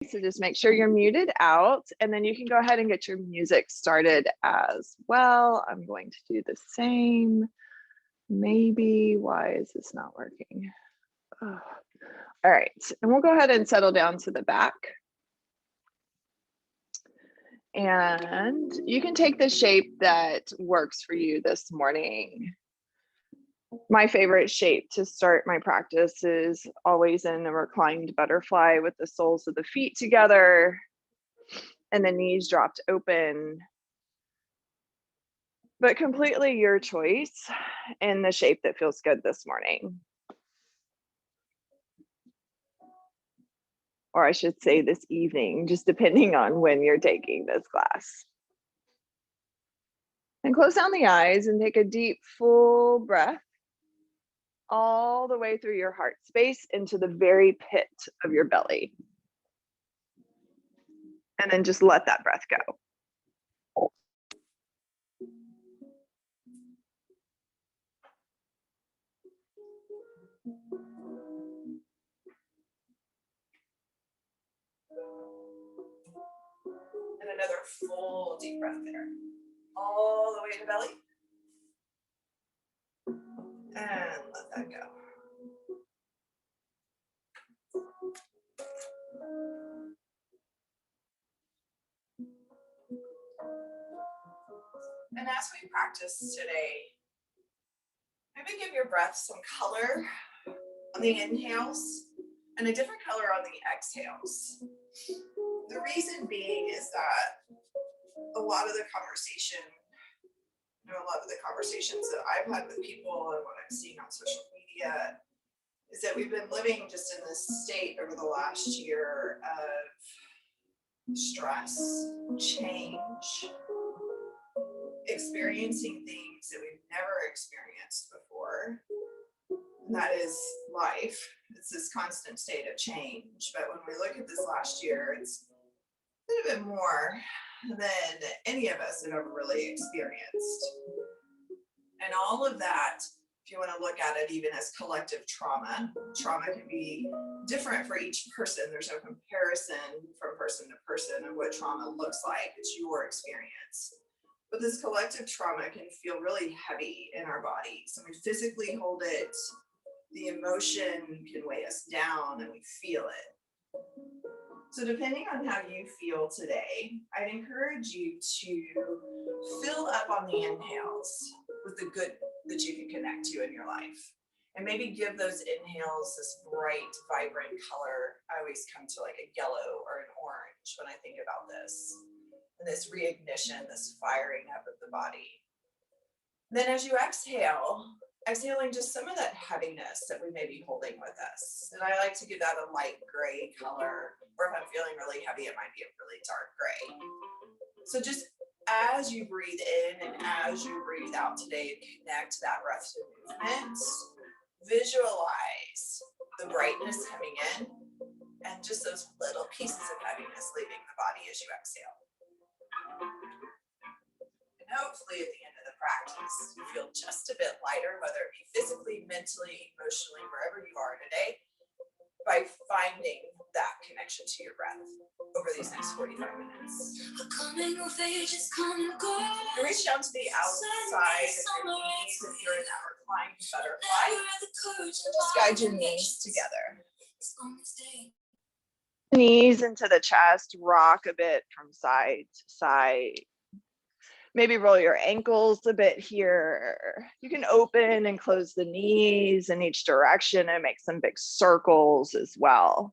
So just make sure you're muted out, and then you can go ahead and get your music started as well. I'm going to do the same. Maybe, why is this not working? Oh. All right, and we'll go ahead and settle down to the back. And you can take the shape that works for you this morning. My favorite shape to start my practice is always in a reclined butterfly with the soles of the feet together and the knees dropped open. But completely your choice in the shape that feels good this morning. Or I should say this evening, just depending on when you're taking this class. And close down the eyes and take a deep, full breath all the way through your heart space into the very pit of your belly. And then just let that breath go. And another full deep breath there. All the way to belly. And let that go. And as we practice today, maybe give your breath some color on the inhales and a different color on the exhales. The reason being is that a lot of the conversations that I've had with people and what I'm seeing on social media is that we've been living just in this state over the last year of stress, change, experiencing things that we've never experienced before. And that is life. It's this constant state of change. But when we look at this last year, it's a little bit more than any of us have ever really experienced. And all of that, if you want to look at it even as collective trauma can be different for each person. There's no comparison from person to person of what trauma looks like. It's your experience. But this collective trauma can feel really heavy in our bodies. And we physically hold it. The emotion can weigh us down and we feel it. So depending on how you feel today, I'd encourage you to fill up on the inhales with the good that you can connect to in your life. And maybe give those inhales this bright, vibrant color. I always come to like a yellow or an orange when I think about this. And this reignition, this firing up of the body. Then as you exhaling just some of that heaviness that we may be holding with us. And I like to give that a light gray color, or if I'm feeling really heavy, it might be a really dark gray. So just as you breathe in and as you breathe out today, connect that breath to movement, visualize the brightness coming in and just those little pieces of heaviness leaving the body as you exhale. And hopefully at the end of the practice, you feel just a bit lighter, whether it be physically, mentally, emotionally, wherever you are today, by finding that connection to your breath over these next 45 minutes. Reach down to the outside of your knees if you're in that reclined butterfly. Just guide your knees together. Knees into the chest, rock a bit from side to side. Maybe roll your ankles a bit here. You can open and close the knees in each direction and make some big circles as well.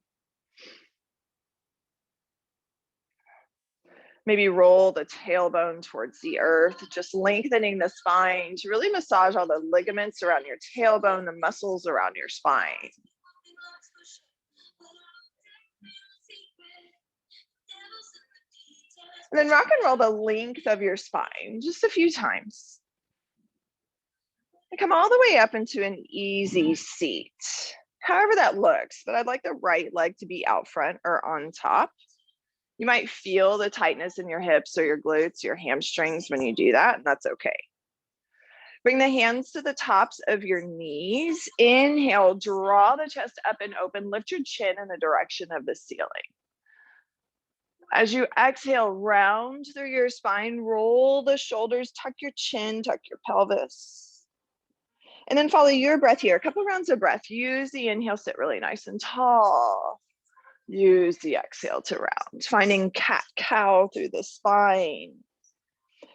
Maybe roll the tailbone towards the earth, just lengthening the spine to really massage all the ligaments around your tailbone, the muscles around your spine. And then rock and roll the length of your spine just a few times. And come all the way up into an easy seat, however that looks, but I'd like the right leg to be out front or on top. You might feel the tightness in your hips or your glutes, your hamstrings when you do that, and that's okay. Bring the hands to the tops of your knees. Inhale, draw the chest up and open, lift your chin in the direction of the ceiling. As you exhale, round through your spine, roll the shoulders, tuck your chin, tuck your pelvis. And then follow your breath here. A couple rounds of breath. Use the inhale, sit really nice and tall. Use the exhale to round, finding cat-cow through the spine.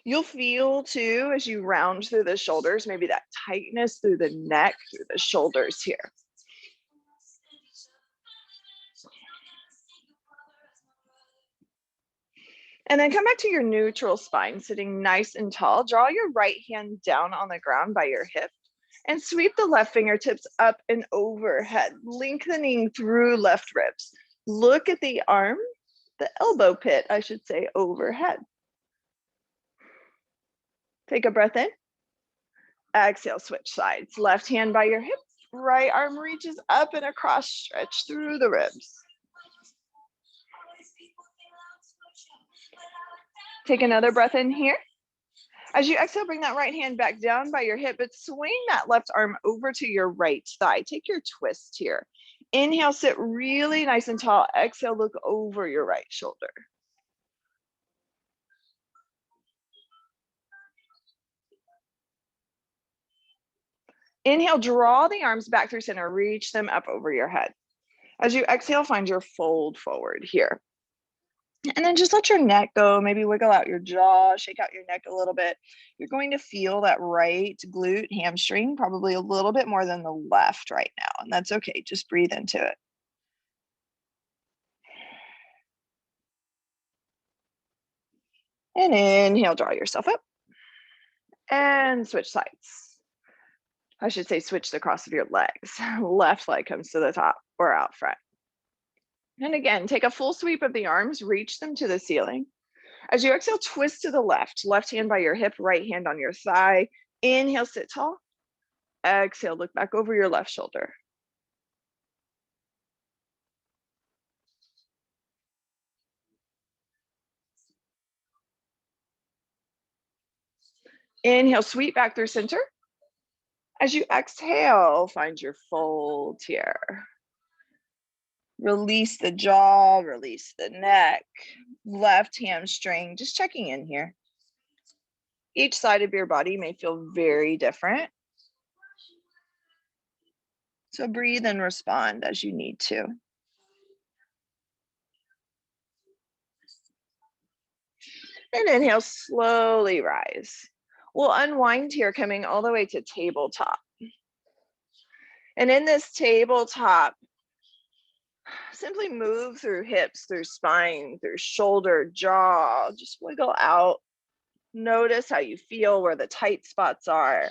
You'll feel too, as you round through the shoulders, maybe that tightness through the neck, through the shoulders here. And then come back to your neutral spine, sitting nice and tall. Draw your right hand down on the ground by your hip and sweep the left fingertips up and overhead, lengthening through left ribs. Look at the arm, the elbow pit, I should say, overhead. Take a breath in. Exhale, switch sides. Left hand by your hip, right arm reaches up and across, stretch through the ribs. Take another breath in here. As you exhale, bring that right hand back down by your hip, but swing that left arm over to your right thigh. Take your twist here. Inhale, sit really nice and tall. Exhale, look over your right shoulder. Inhale, draw the arms back through center, reach them up over your head. As you exhale, find your fold forward here. And then just let your neck go, maybe wiggle out your jaw, shake out your neck a little bit. You're going to feel that right glute hamstring, probably a little bit more than the left right now, and that's okay, just breathe into it. And inhale, draw yourself up. And switch sides. I should say switch the cross of your legs. Left leg comes to the top or out front. And again, take a full sweep of the arms, reach them to the ceiling. As you exhale, twist to the left hand by your hip, right hand on your thigh. Inhale, sit tall. Exhale, look back over your left shoulder. Inhale, sweep back through center. As you exhale, find your fold here. Release the jaw, release the neck, left hamstring, just checking in here. Each side of your body may feel very different. So breathe and respond as you need to. And inhale, slowly rise. We'll unwind here, coming all the way to tabletop. And in this tabletop, simply move through hips, through spine, through shoulder, jaw, just wiggle out. Notice how you feel, where the tight spots are,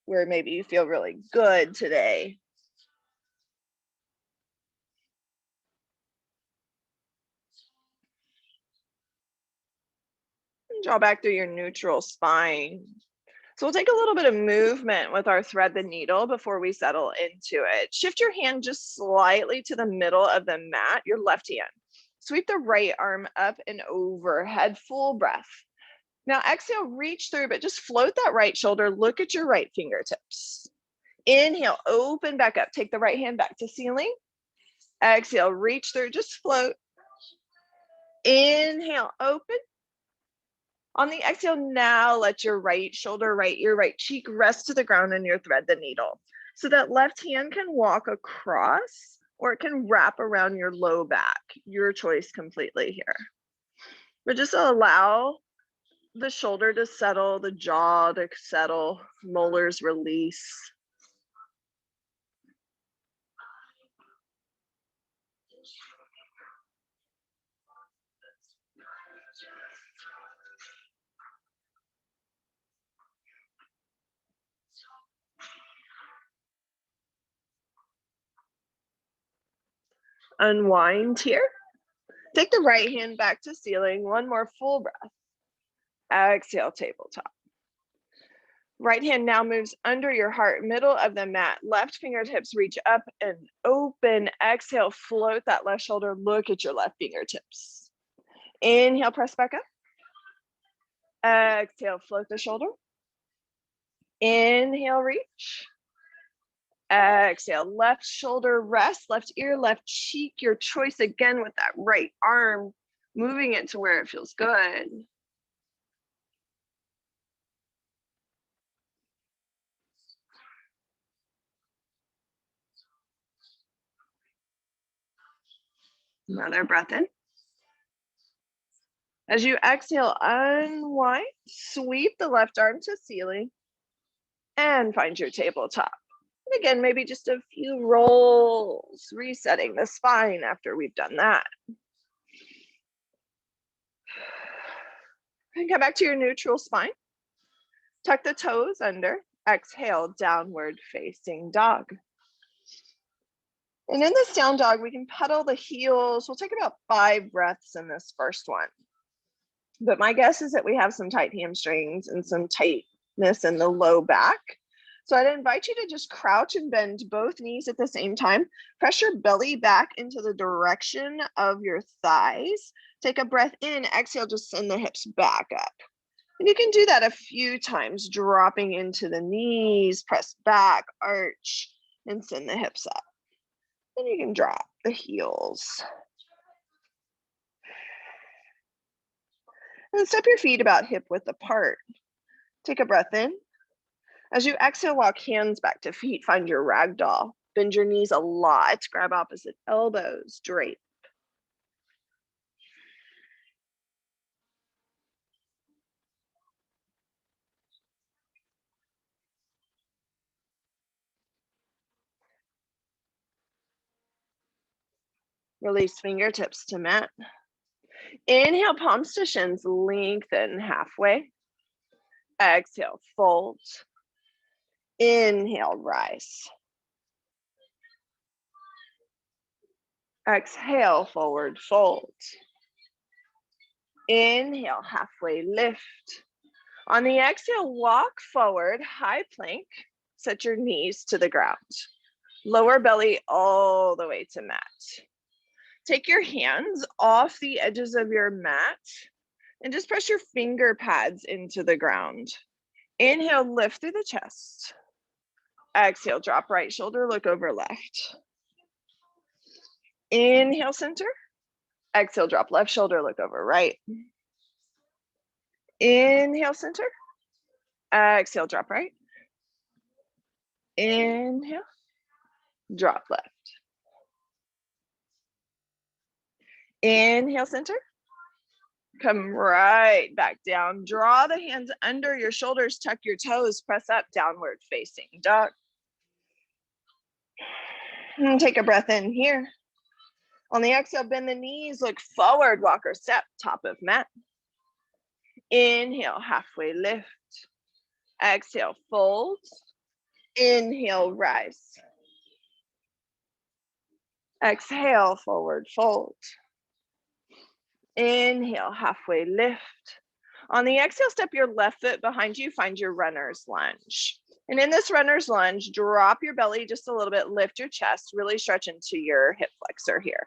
where maybe you feel really good today. And draw back through your neutral spine. So we'll take a little bit of movement with our thread the needle before we settle into it. Shift your hand just slightly to the middle of the mat, your left hand. Sweep the right arm up and overhead, full breath. Now exhale, reach through, but just float that right shoulder. Look at your right fingertips. Inhale, open back up. Take the right hand back to ceiling. Exhale, reach through, just float. Inhale, open. On the exhale, now let your right shoulder, your right cheek rest to the ground and your thread the needle. So that left hand can walk across or it can wrap around your low back. Your choice completely here. But just allow the shoulder to settle, the jaw to settle, molars release. Unwind here. Take the right hand back to ceiling. One more full breath. Exhale, tabletop. Right hand now moves under your heart, middle of the mat. Left fingertips reach up and open. Exhale, float that left shoulder. Look at your left fingertips. Inhale, press back up. Exhale, float the shoulder. Inhale, reach. Exhale, left shoulder rest, left ear, left cheek, your choice again with that right arm, moving it to where it feels good. Another breath in. As you exhale, unwind, sweep the left arm to ceiling, and find your tabletop. And again, maybe just a few rolls, resetting the spine after we've done that. And come back to your neutral spine. Tuck the toes under. Exhale, downward facing dog. And in this down dog, we can pedal the heels. We'll take about 5 breaths in this first one. But my guess is that we have some tight hamstrings and some tightness in the low back. So I'd invite you to just crouch and bend both knees at the same time. Press your belly back into the direction of your thighs. Take a breath in, exhale, just send the hips back up. And you can do that a few times, dropping into the knees, press back, arch, and send the hips up. Then you can drop the heels. And step your feet about hip width apart. Take a breath in. As you exhale, walk hands back to feet, find your ragdoll. Bend your knees a lot, grab opposite elbows, drape. Release fingertips to mat. Inhale, palms to shins, lengthen halfway. Exhale, fold. Inhale, rise. Exhale, forward fold. Inhale, halfway lift. On the exhale, walk forward, high plank. Set your knees to the ground. Lower belly all the way to mat. Take your hands off the edges of your mat and just press your finger pads into the ground. Inhale, lift through the chest. Exhale, drop right shoulder, look over left. Inhale, center. Exhale, drop left shoulder, look over right. Inhale, center. Exhale, drop right. Inhale, drop left. Inhale, center. Come right back down. Draw the hands under your shoulders, tuck your toes, press up, downward facing dog. And take a breath in here. On the exhale, bend the knees, look forward, walk or step, top of mat. Inhale, halfway lift. Exhale, fold. Inhale, rise. Exhale, forward fold. Inhale, halfway lift. On the exhale, step your left foot behind you, find your runner's lunge. And in this runner's lunge, drop your belly just a little bit, lift your chest, really stretch into your hip flexor here.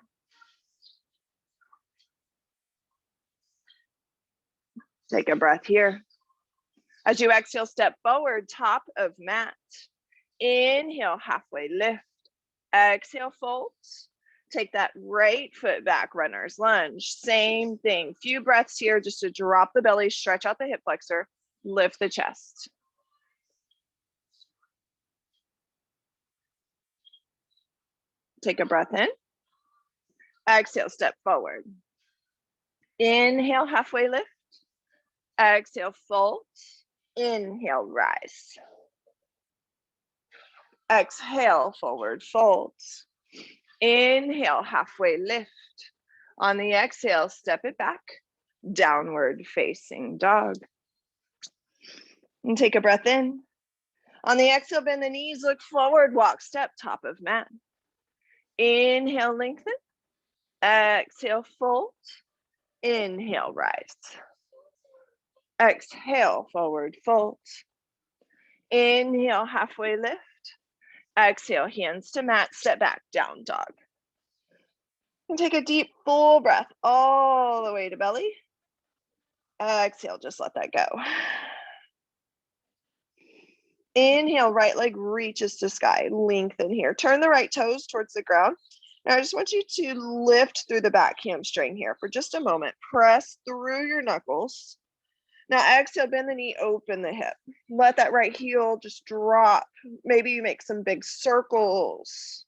Take a breath here. As you exhale, step forward, top of mat. Inhale, halfway lift. Exhale, fold. Take that right foot back, runner's lunge. Same thing. Few breaths here just to drop the belly, stretch out the hip flexor, lift the chest. Take a breath in. Exhale, step forward. Inhale, halfway lift. Exhale, fold. Inhale, rise. Exhale, forward fold. Inhale, halfway lift. On the exhale, step it back, downward facing dog. And take a breath in. On the exhale, bend the knees, look forward, walk, step, top of mat. Inhale, lengthen. Exhale, fold. Inhale, rise. Exhale, forward fold. Inhale, halfway lift. Exhale, hands to mat, step back, down dog. And take a deep, full breath all the way to belly. Exhale, just let that go. Inhale, right leg reaches to sky, lengthen here. Turn the right toes towards the ground. Now I just want you to lift through the back hamstring here for just a moment. Press through your knuckles. Now exhale, bend the knee, open the hip. Let that right heel just drop. Maybe you make some big circles.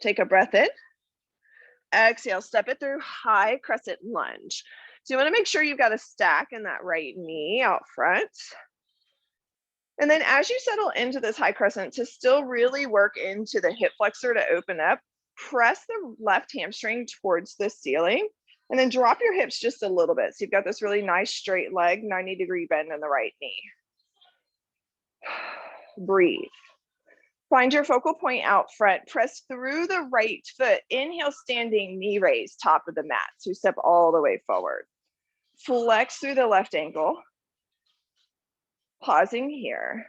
Take a breath in. Exhale, step it through, high crescent lunge. So you want to make sure you've got a stack in that right knee out front. And then as you settle into this high crescent, to still really work into the hip flexor to open up, press the left hamstring towards the ceiling, and then drop your hips just a little bit. So you've got this really nice straight leg, 90-degree bend in the right knee. Breathe. Find your focal point out front. Press through the right foot. Inhale, standing knee raise, top of the mat. So you step all the way forward. Flex through the left ankle. Pausing here.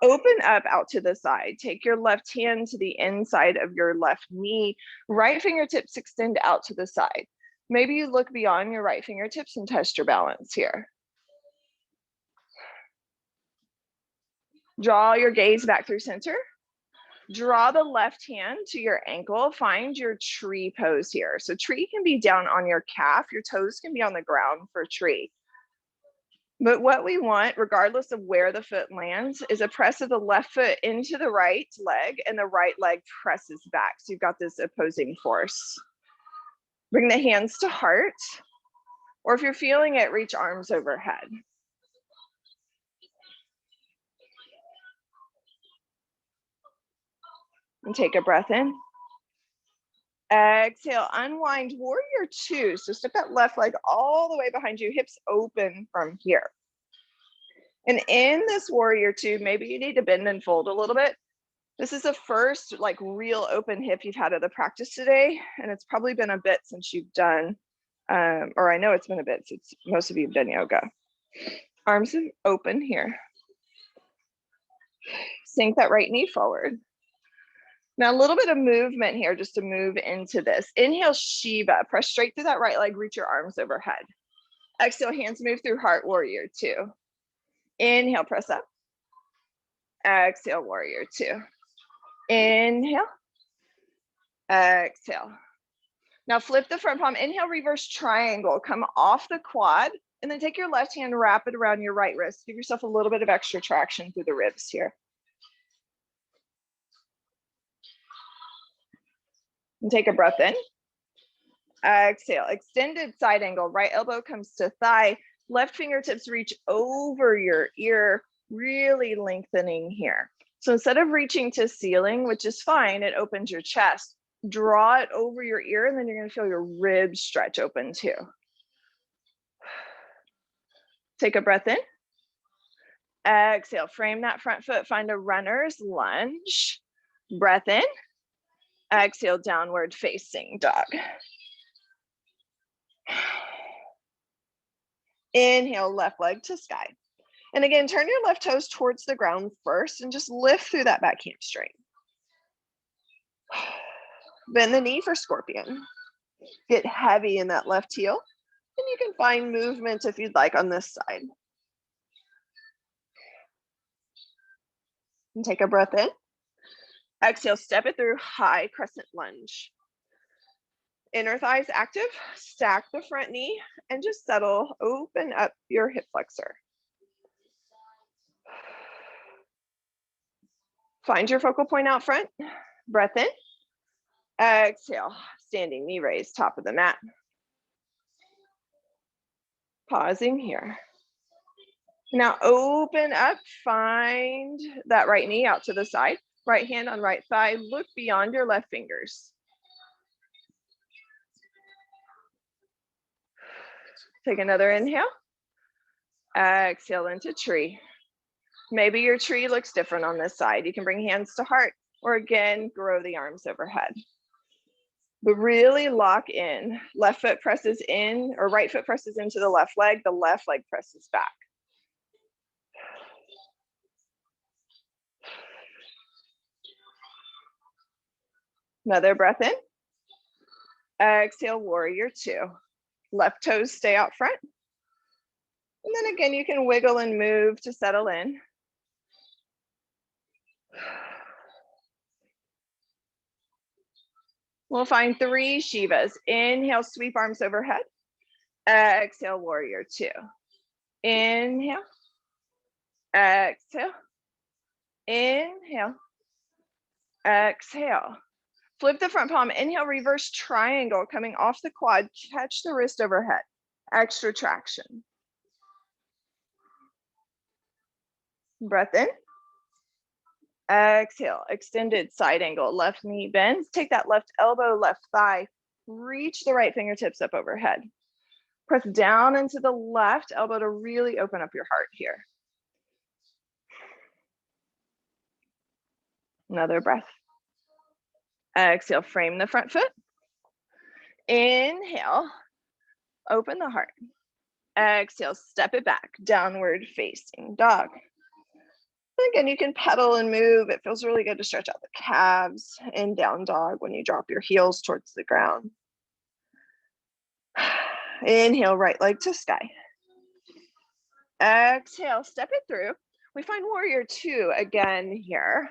Open up out to the side. Take your left hand to the inside of your left knee. Right fingertips extend out to the side. Maybe you look beyond your right fingertips and test your balance here. Draw your gaze back through center. Draw the left hand to your ankle. Find your tree pose here. So tree can be down on your calf. Your toes can be on the ground for tree. But what we want, regardless of where the foot lands, is a press of the left foot into the right leg and the right leg presses back. So you've got this opposing force. Bring the hands to heart, or if you're feeling it, reach arms overhead. And take a breath in. Exhale, unwind warrior two. So step that left leg all the way behind you, hips open from here. And in this warrior two, maybe you need to bend and fold a little bit. This is the first like real open hip you've had of the practice today. And it's probably been a bit since you've done, or I know it's been a bit since most of you have done yoga. Arms open here. Sink that right knee forward. Now a little bit of movement here just to move into this. Inhale, Shiva. Press straight through that right leg, reach your arms overhead. Exhale, hands move through heart warrior two. Inhale, press up. Exhale, warrior two. Inhale. Exhale. Now flip the front palm. Inhale, reverse triangle. Come off the quad and then take your left hand, wrap it around your right wrist. Give yourself a little bit of extra traction through the ribs here. And take a breath in. Exhale, extended side angle. Right elbow comes to thigh. Left fingertips reach over your ear, really lengthening here. So instead of reaching to ceiling, which is fine, it opens your chest. Draw it over your ear, and then you're going to feel your ribs stretch open too. Take a breath in. Exhale, frame that front foot. Find a runner's lunge. Breath in. Exhale, downward facing dog. Inhale, left leg to sky. And again, turn your left toes towards the ground first and just lift through that back hamstring. Bend the knee for scorpion. Get heavy in that left heel. And you can find movement if you'd like on this side. And take a breath in. Exhale, step it through, high crescent lunge. Inner thighs active, stack the front knee and just settle, open up your hip flexor. Find your focal point out front, breath in. Exhale, standing knee raise, top of the mat. Pausing here. Now open up, find that right knee out to the side. Right hand on right thigh, look beyond your left fingers. Take another inhale. Exhale into tree. Maybe your tree looks different on this side. You can bring hands to heart, or again, grow the arms overhead. But really lock in. Left foot presses in, or right foot presses into the left leg presses back. Another breath in. Exhale, warrior two. Left toes stay out front. And then again, you can wiggle and move to settle in. We'll find 3 Shivas. Inhale, sweep arms overhead. Exhale, warrior 2. Inhale. Exhale. Inhale. Exhale. Flip the front palm. Inhale, reverse triangle coming off the quad. Catch the wrist overhead. Extra traction. Breath in. Exhale, extended side angle. Left knee bends. Take that left elbow, left thigh. Reach the right fingertips up overhead. Press down into the left elbow to really open up your heart here. Another breath. Exhale, frame the front foot. Inhale, open the heart. Exhale, step it back, downward facing dog. Again, you can pedal and move. It feels really good to stretch out the calves in down dog when you drop your heels towards the ground. Inhale, right leg to sky. Exhale, step it through. We find warrior 2 again here,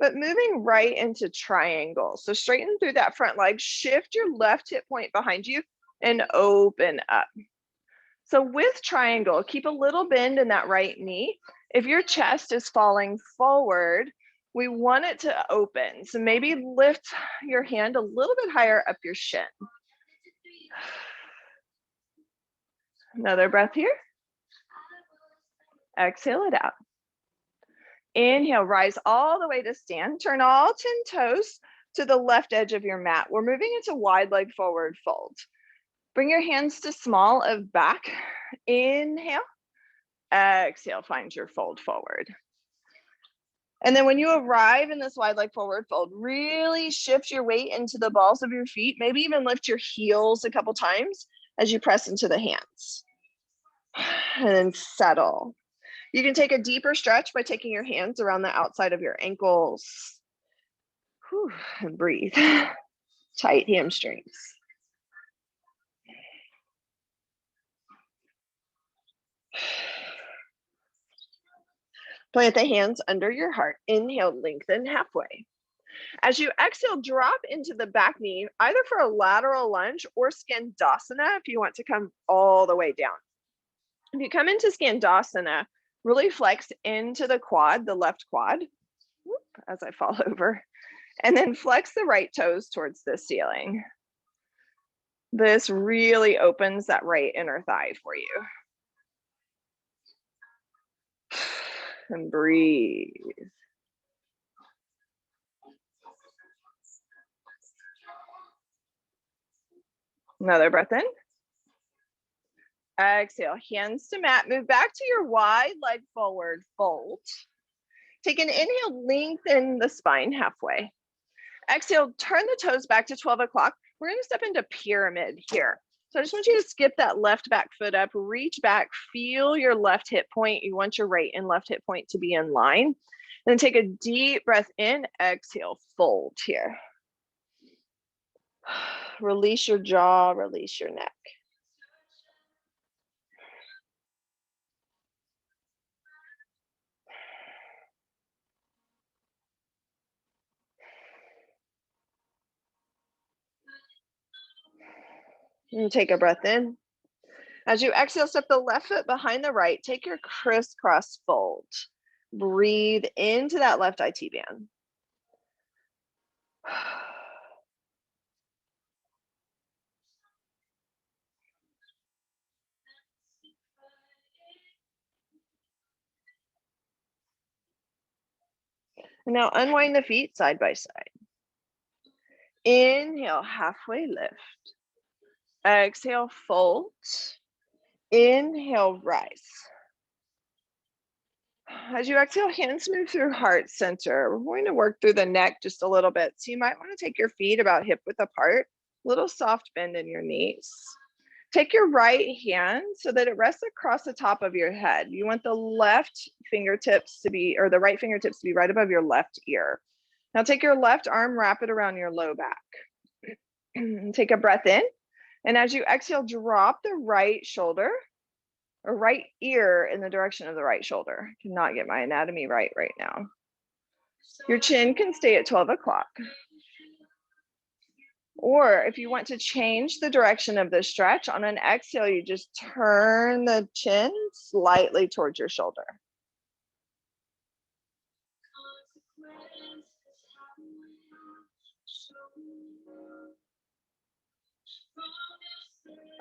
but moving right into triangle. So straighten through that front leg, shift your left hip point behind you and open up. So with triangle, keep a little bend in that right knee. If your chest is falling forward, we want it to open. So maybe lift your hand a little bit higher up your shin. Another breath here. Exhale it out. Inhale, rise all the way to stand. Turn all 10 toes to the left edge of your mat. We're moving into wide leg forward fold. Bring your hands to small of back. Inhale. Exhale, find your fold forward. And then when you arrive in this wide leg forward fold, really shift your weight into the balls of your feet. Maybe even lift your heels a couple times as you press into the hands. And then settle. You can take a deeper stretch by taking your hands around the outside of your ankles. Whew, and breathe. Tight hamstrings. Plant the hands under your heart. Inhale, lengthen halfway. As you exhale, drop into the back knee, either for a lateral lunge or Skandasana if you want to come all the way down. If you come into Skandasana, really flex into the quad, the left quad, as I fall over, and then flex the right toes towards the ceiling. This really opens that right inner thigh for you. And breathe. Another breath in. Exhale, hands to mat. Move back to your wide leg forward fold. Take an inhale, lengthen the spine halfway. Exhale, turn the toes back to 12 o'clock. We're going to step into pyramid here. So I just want you to skip that left back foot up, reach back, feel your left hip point. You want your right and left hip point to be in line. And then take a deep breath in, exhale, fold here. Release your jaw, release your neck. And take a breath in. As you exhale, step the left foot behind the right. Take your crisscross fold. Breathe into that left IT band. And now unwind the feet side by side. Inhale, halfway lift. Exhale, fold. Inhale, rise. As you exhale, hands move through heart center. We're going to work through the neck just a little bit. So you might want to take your feet about hip width apart, little soft bend in your knees. Take your right hand so that it rests across the top of your head. You want the left fingertips to be, or the right fingertips to be right above your left ear. Now take your left arm, wrap it around your low back. Take a breath in. And as you exhale, drop the right shoulder or right ear in the direction of the right shoulder. Cannot get my anatomy right now. Your chin can stay at 12 o'clock. Or if you want to change the direction of the stretch, on an exhale, you just turn the chin slightly towards your shoulder.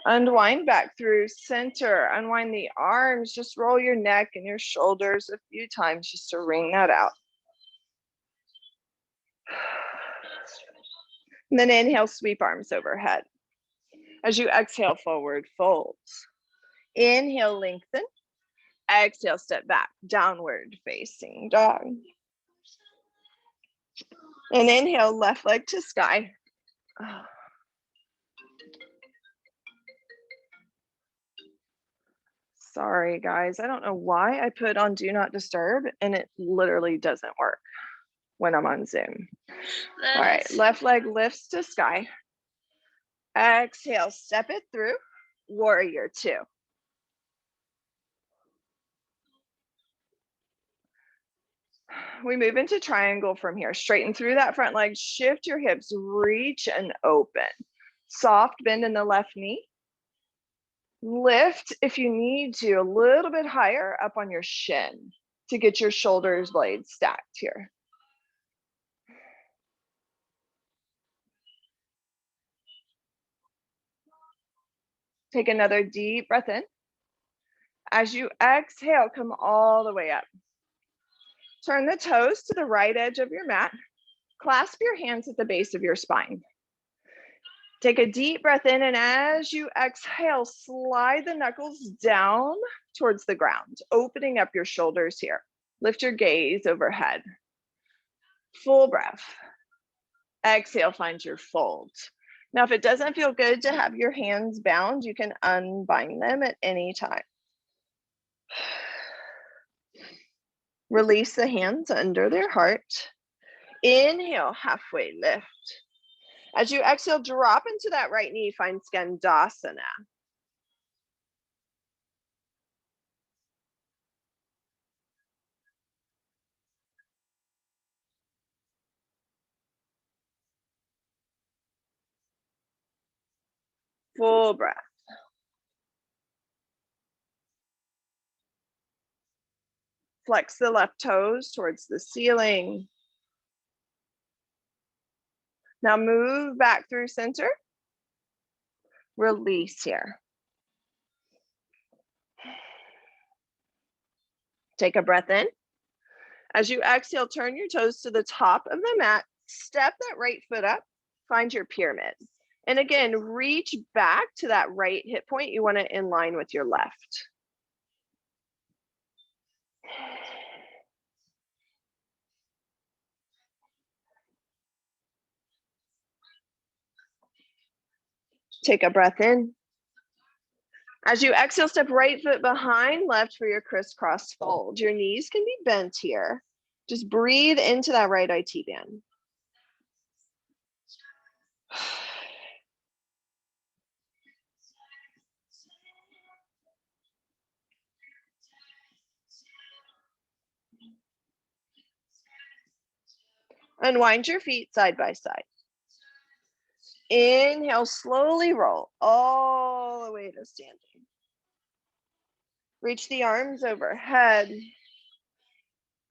Unwind back through center, unwind the arms, just roll your neck and your shoulders a few times just to wring that out. And then inhale, sweep arms overhead. As you exhale, forward fold. Inhale, lengthen. Exhale, step back, downward facing dog. And inhale, left leg to sky. Sorry, guys. I don't know why I put on do not disturb and it literally doesn't work when I'm on Zoom. All right, left leg lifts to sky. Exhale, step it through, warrior two. We move into triangle from here. Straighten through that front leg, shift your hips, reach and open. Soft bend in the left knee. Lift, if you need to, a little bit higher up on your shin to get your shoulders blades stacked here. Take another deep breath in. As you exhale, come all the way up. Turn the toes to the right edge of your mat. Clasp your hands at the base of your spine. Take a deep breath in, and as you exhale, slide the knuckles down towards the ground, opening up your shoulders here. Lift your gaze overhead. Full breath. Exhale, find your fold. Now, if it doesn't feel good to have your hands bound, you can unbind them at any time. Release the hands under their heart. Inhale, halfway lift. As you exhale, drop into that right knee, find Skandasana. Full breath. Flex the left toes towards the ceiling. Now move back through center. Release here. Take a breath in. As you exhale, turn your toes to the top of the mat. Step that right foot up. Find your pyramid. And again, reach back to that right hip point. You want to in line with your left. Take a breath in. As you exhale, step right foot behind left for your crisscross fold. Your knees can be bent here. Just breathe into that right IT band. Unwind your feet side by side. Inhale, slowly roll all the way to standing. Reach the arms overhead.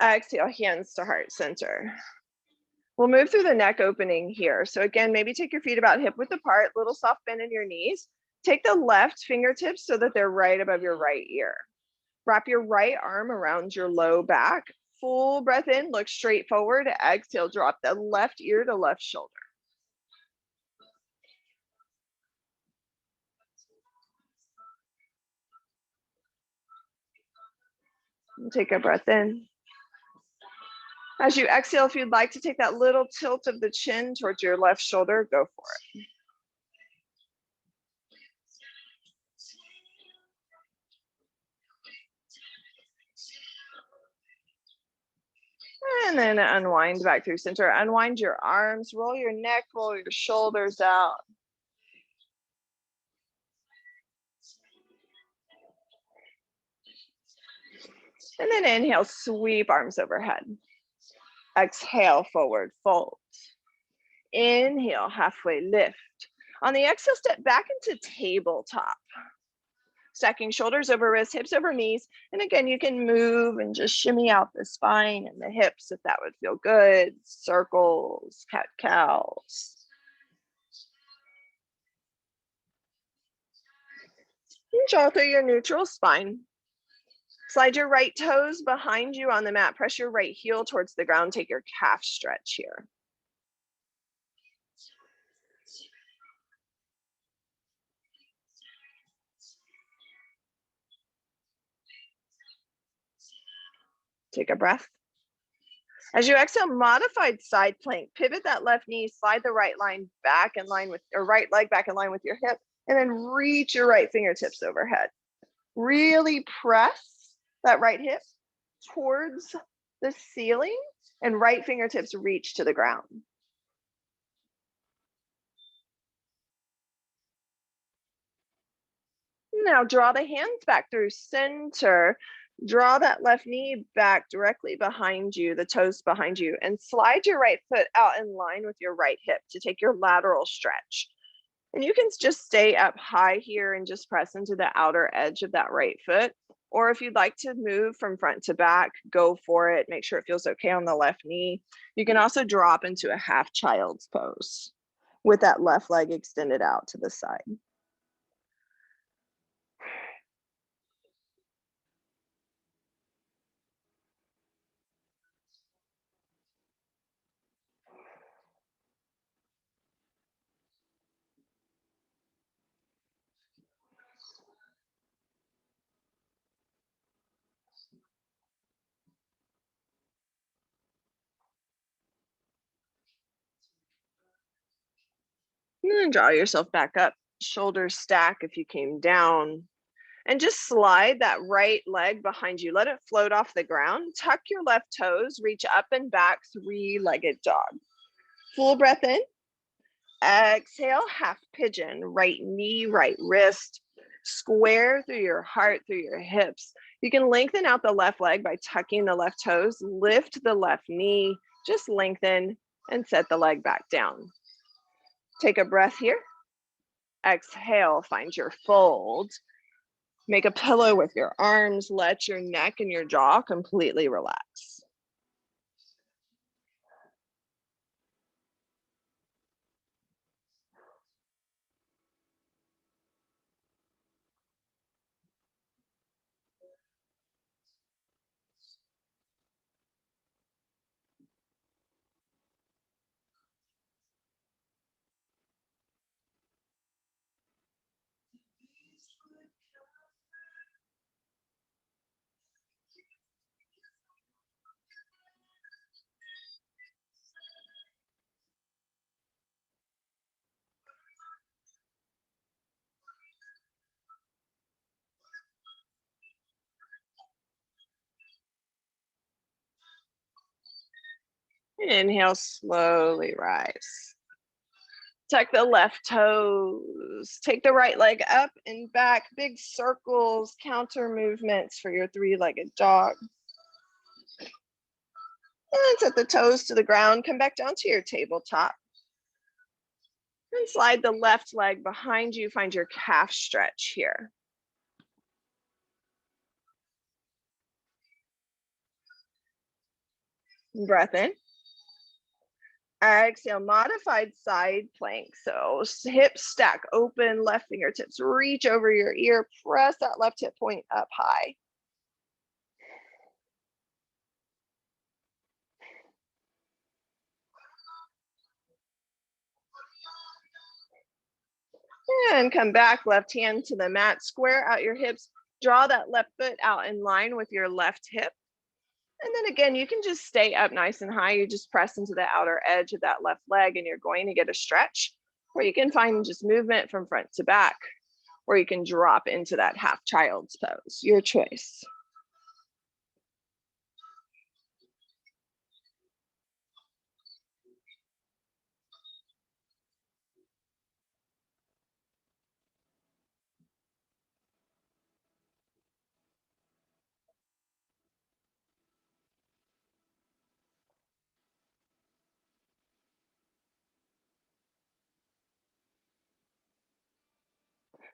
Exhale, hands to heart center. We'll move through the neck opening here. So again, maybe take your feet about hip width apart, little soft bend in your knees. Take the left fingertips so that they're right above your right ear. Wrap your right arm around your low back. Full breath in, look straight forward. Exhale, drop the left ear to left shoulder. Take a breath in. As you exhale, if you'd like to take that little tilt of the chin towards your left shoulder, go for it. And then unwind back through center. Unwind your arms, roll your neck, roll your shoulders out. And then inhale, sweep arms overhead. Exhale, forward fold. Inhale, halfway lift. On the exhale, step back into tabletop. Stacking shoulders over wrists, hips over knees. And again, you can move and just shimmy out the spine and the hips if that would feel good. Circles, cat-cows. And draw through your neutral spine. Slide your right toes behind you on the mat. Press your right heel towards the ground. Take your calf stretch here. Take a breath. As you exhale, modified side plank. Pivot that left knee, slide the right line back in line with, or right leg back in line with your hip, and then reach your right fingertips overhead. Really press that right hip towards the ceiling and right fingertips reach to the ground. Now draw the hands back through center. Draw that left knee back directly behind you, the toes behind you, and slide your right foot out in line with your right hip to take your lateral stretch. And you can just stay up high here and just press into the outer edge of that right foot. Or if you'd like to move from front to back, go for it. Make sure it feels okay on the left knee. You can also drop into a half child's pose with that left leg extended out to the side. And then draw yourself back up, shoulders stack if you came down. And just slide that right leg behind you. Let it float off the ground. Tuck your left toes, reach up and back, three-legged dog. Full breath in. Exhale, half pigeon, right knee, right wrist. Square through your heart, through your hips. You can lengthen out the left leg by tucking the left toes, lift the left knee, just lengthen and set the leg back down. Take a breath here. Exhale, find your fold. Make a pillow with your arms. Let your neck and your jaw completely relax. Inhale, slowly rise. Tuck the left toes. Take the right leg up and back. Big circles, counter movements for your three-legged dog. And set the toes to the ground. Come back down to your tabletop. And slide the left leg behind you. Find your calf stretch here. Breath in. Exhale, modified side plank. So hips stack open, left fingertips reach over your ear, press that left hip point up high. And come back, left hand to the mat, square out your hips, draw that left foot out in line with your left hip. And then again, you can just stay up nice and high. You just press into the outer edge of that left leg and you're going to get a stretch. Or you can find just movement from front to back, or you can drop into that half child's pose, your choice.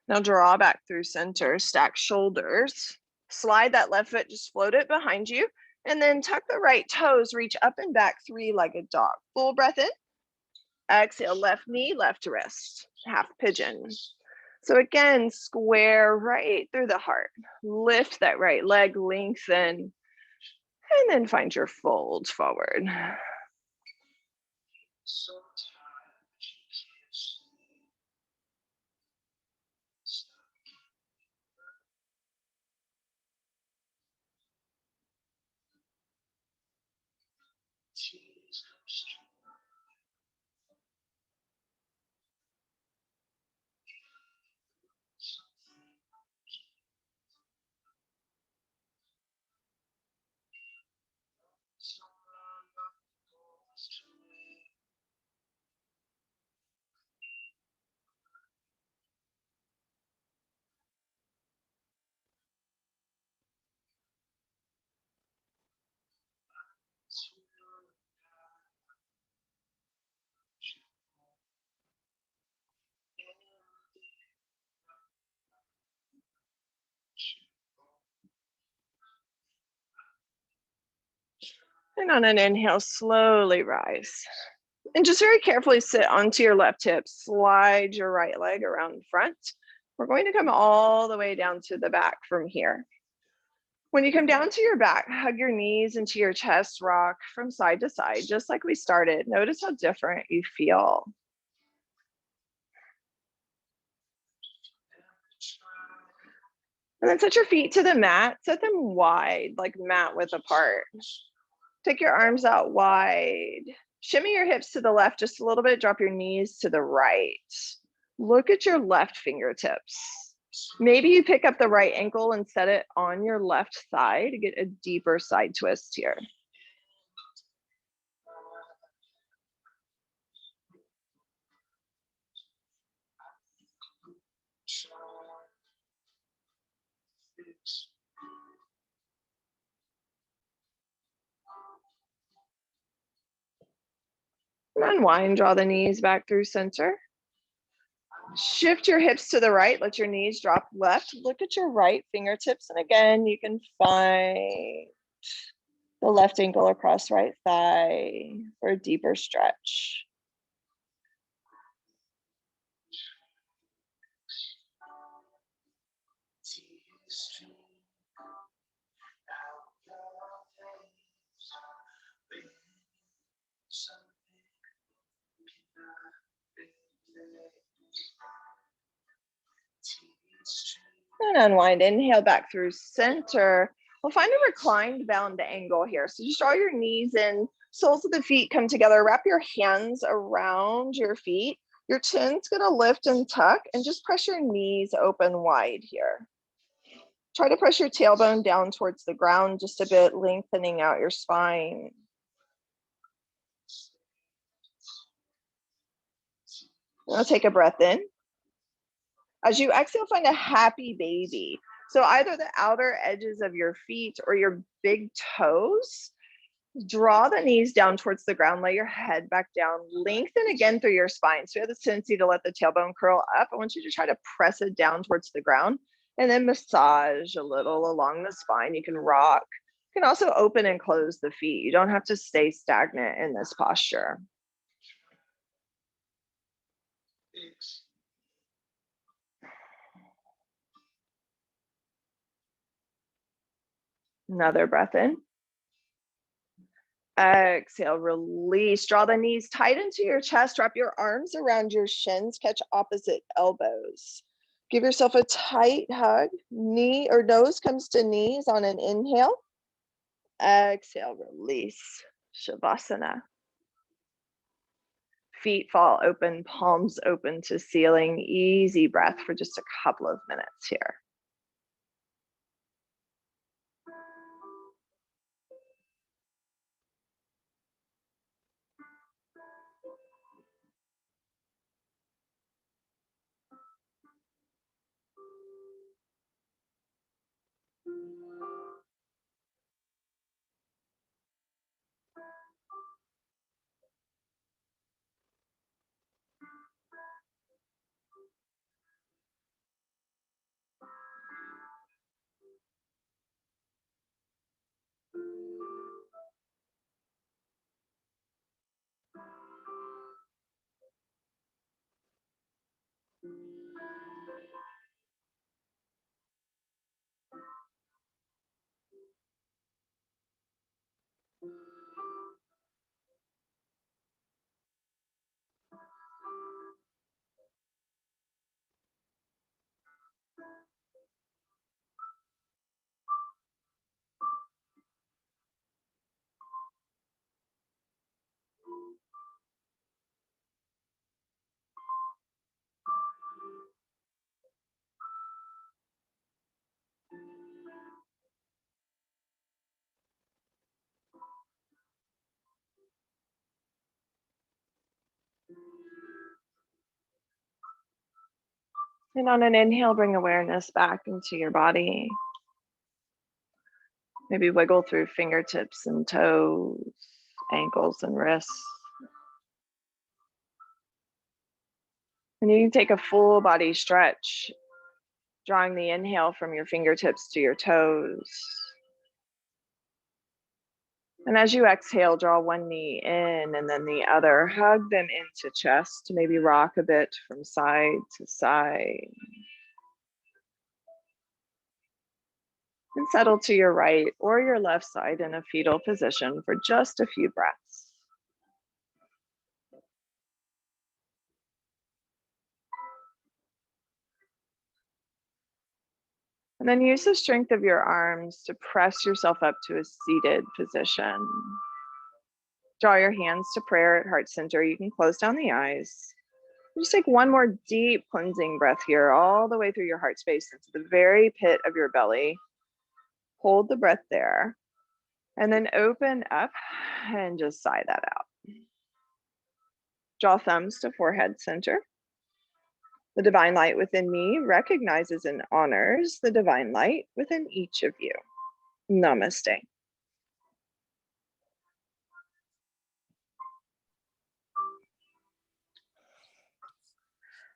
Now draw back through center, stack shoulders, slide that left foot, just float it behind you, and then tuck the right toes, reach up and back, three-legged dog. Full breath in, exhale, left knee, left wrist, half pigeon. So again, square right through the heart, lift that right leg, lengthen, and then find your fold forward. And on an inhale, slowly rise. And just very carefully sit onto your left hip, slide your right leg around front. We're going to come all the way down to the back from here. When you come down to your back, hug your knees into your chest, rock from side to side, just like we started. Notice how different you feel. And then set your feet to the mat, set them wide, like mat width apart. Take your arms out wide. Shimmy your hips to the left just a little bit, drop your knees to the right. Look at your left fingertips. Maybe you pick up the right ankle and set it on your left thigh to get a deeper side twist here. And unwind, draw the knees back through center. Shift your hips to the right, let your knees drop left. Look at your right fingertips. And again, you can find the left ankle across right thigh for a deeper stretch. And unwind, inhale back through center. We'll find a reclined bound angle here. So just draw your knees in, soles of the feet come together, wrap your hands around your feet. Your chin's gonna lift and tuck, and just press your knees open wide here. Try to press your tailbone down towards the ground just a bit, lengthening out your spine. Now take a breath in. As you exhale, find a happy baby. So either the outer edges of your feet or your big toes, draw the knees down towards the ground, lay your head back down, lengthen again through your spine. So you have the tendency to let the tailbone curl up. I want you to try to press it down towards the ground and then massage a little along the spine. You can rock. You can also open and close the feet. You don't have to stay stagnant in this posture. Another breath in. Exhale, release. Draw the knees tight into your chest. Wrap your arms around your shins. Catch opposite elbows. Give yourself a tight hug. Knee or nose comes to knees on an inhale. Exhale, release. Shavasana. Feet fall open, palms open to ceiling. Easy breath for just a couple of minutes here. And on an inhale, bring awareness back into your body. Maybe wiggle through fingertips and toes, ankles and wrists. And you can take a full body stretch, drawing the inhale from your fingertips to your toes. And as you exhale, draw one knee in and then the other. Hug them into chest. Maybe rock a bit from side to side. And settle to your right or your left side in a fetal position for just a few breaths. And then use the strength of your arms to press yourself up to a seated position. Draw your hands to prayer at heart center. You can close down the eyes. Just take one more deep cleansing breath here, all the way through your heart space into the very pit of your belly. Hold the breath there. And then open up and just sigh that out. Draw thumbs to forehead center. The divine light within me recognizes and honors the divine light within each of you. Namaste.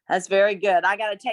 That's very good. I got to take